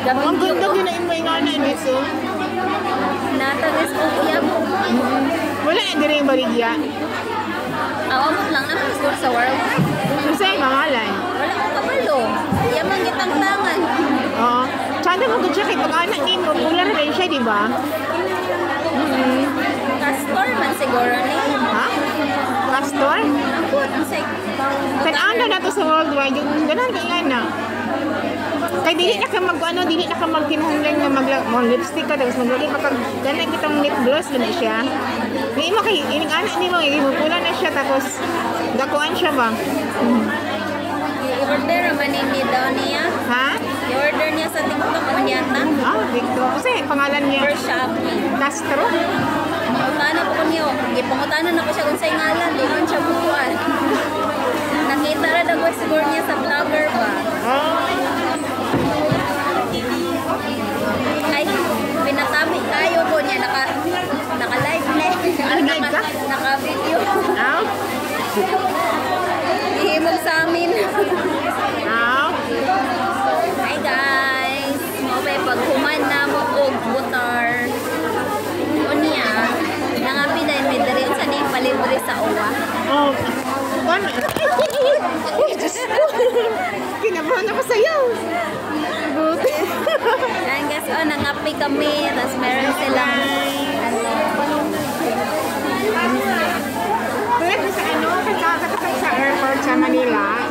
Ang ganda ginain mo yung ana dito. Natagis ko iya mo. Wala na dire yung baligya. Awamot lang na siguro sa world. Kasi ay pangalan. Wala ko kabalo. Iya man gitang tangan. Oo. Tsada mo gud siya kay pag-anak ni mo. Popular rin siya, di ba? Castor man siguro ni. Ha? Castor? Ako, say. Tan-ano na to sa worldwide. Yung ganun kailan na. Kaya dili na ka dili na ka magkinahanglan nga mag lipstick ka tapos maglagay pa kag ganay kitang lip gloss na siya. May mo kay ining anak nimo gihupula na siya tapos dakuan siya ba? I-order man ni daw niya. Ha? I-order niya sa TikTok man yata. Victor. Kasi pangalan niya For Shopee. Castro. Pangutana po ko niyo. Gipangutanan ako siya kung sa ngalan, di man siya buwan. Nakita ra daw siguro niya sa vlogger ba. Ay, pinatabi kayo po niya naka-live na. Naka-video. Ihimog sa amin. Hi guys. Mabay paghuman na mo og butar. Unya, nangapi dahil may dali sa ning palibre sa uwa. Kinabahan ako sa'yo. Buti. Yan guys, nangapi kami. Tapos meron silang sa kakatakot sa airport sa Manila.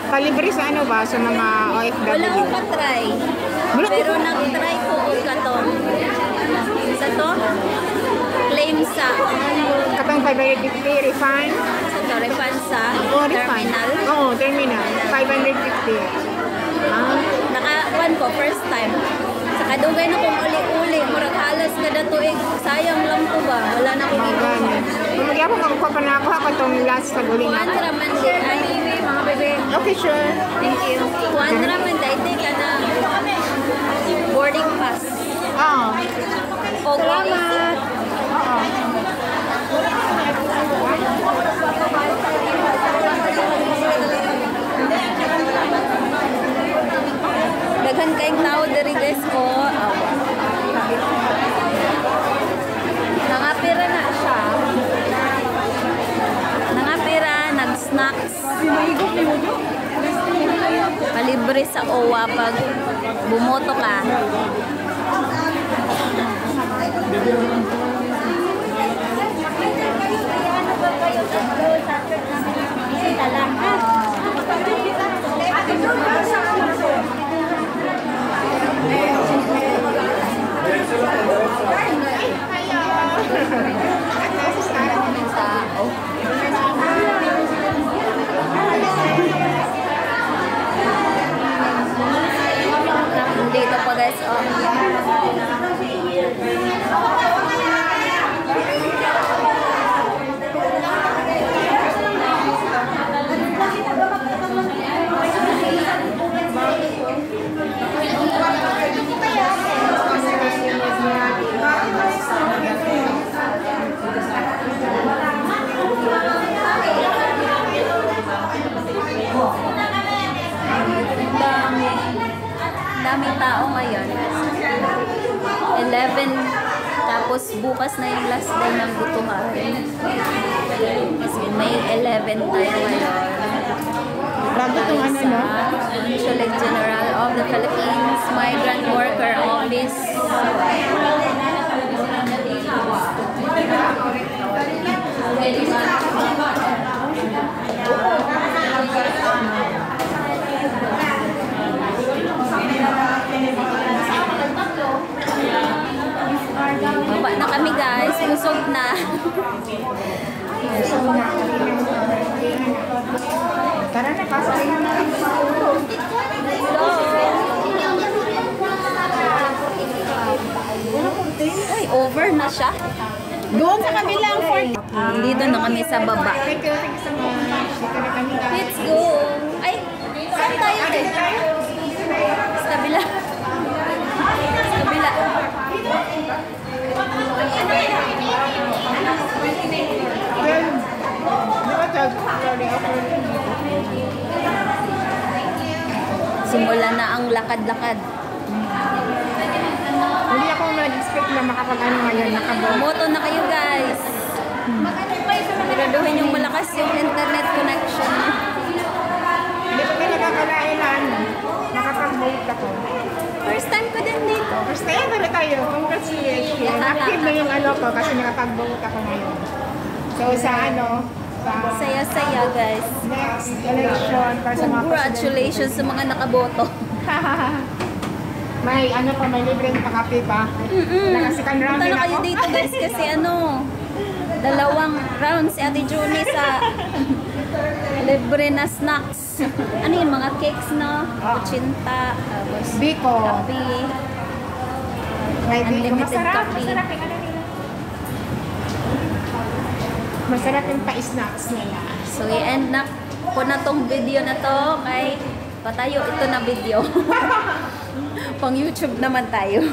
Palibre sa ano ba? Sa mga OFW? wala akong katry. Pero nag-try ko og katon. Sa to? Claim sa Katong 550 refund? sa refund sa Refund. terminal. Oo, terminal. 550. Naka-one ko, first time. Sa kadugay na kong uli-uli, murag halos kada tuig. Sayang lang ko ba? Wala na akong Magana. Mamagyan ko magkuha pa na ako ha katong last sa guling na. Kuan raman di ay mga bebe. Okay, sure. Thank you. Kuan raman dai ka na boarding pass. Salamat. Daghan kayong tao diri guys ko. Nangapira na siya. Nangapira, nag-snacks. Palibre sa OWA pag bumoto ka. Dito pa guys, daming tao ngayon. 11, tapos bukas na yung last day ng butuhan. Kasi May 11 tayo ngayon. Bago itong ano na? Consulate General of the Philippines Migrant Worker Office. Baba na kami guys, busog na. Tara na, pasok na. Ay, over na siya. Doon sa kabilang fort. Dito na kami sa baba. Thank you so much. Dito na kami. Let's go! Ay, saan tayo din? Sa kabila. Sa kabila. Simula na ang lakad-lakad. expect na makapag-ano ngayon, nakaboto. Moto na kayo guys. Siguraduhin yung malakas yung internet connection. Hindi ko din nakakalain na ano, nakapag-vote ako. First time ko din dito. First time na tayo, congratulations. Active na yung ano ko kasi nakapag-vote ako ngayon. So sa ano, sa Saya-saya guys. next election para sa mga Congratulations sa mga nakaboto. may ano pa, may libreng pakape pa. Nakasikan round Punta din na kayo ako. dito guys kasi ano, 2 rounds si Ate Junie sa libre na snacks. Ano yung mga cakes no? Kuchinta, tapos Biko. kape. May biko. Unlimited Masarap, coffee. masarap yung ano nila. Masarap yung pa-snacks nila. So i-end na ko na tong video na to kay patayo ito na video. Pang YouTube naman tayo.